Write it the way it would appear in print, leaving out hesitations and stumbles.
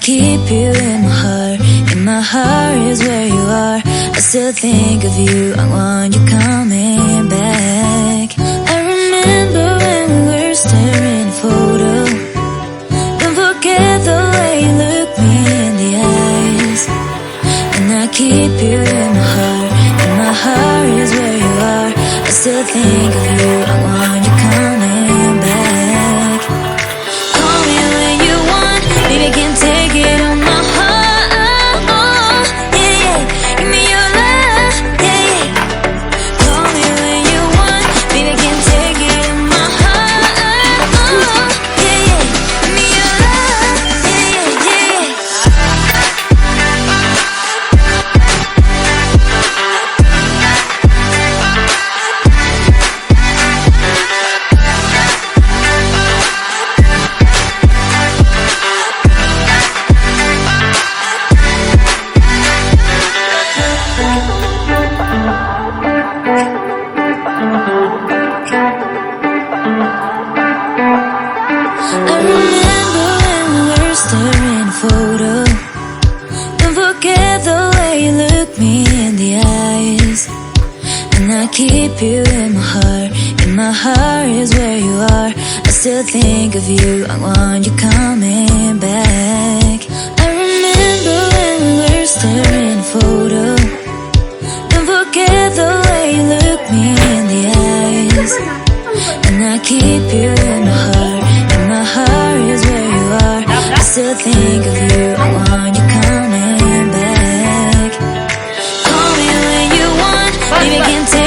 keep you in my heart. In my heart is where you are. I still think of you. I want you coming back. I remember when we were staring at a photo. Don't forget the way you look me in the eyes. And I keep you in my heart. In my heart is where you are. I still think of you. I want you coming back. Call me when you want. Baby, I can't take it on my heart. Yeah, yeah. Give me your love. Yeah, yeah. Call me when you want. Baby, I can't take it on my heart. Yeah, yeah. Give me your love. Yeah, yeah, yeah. I remember when we were staring at a photo. Don't forget the way you look me in the eyes. And I keep you in my heart. In my heart is where you are. I still think of you. I want you coming back. I remember when we were staring at a photo. Don't forget the way you look me in the eyes. And I keep you in my heart. In my heart is where you are. I still think of you. I want you coming back. Call me when you want. Baby, I can't take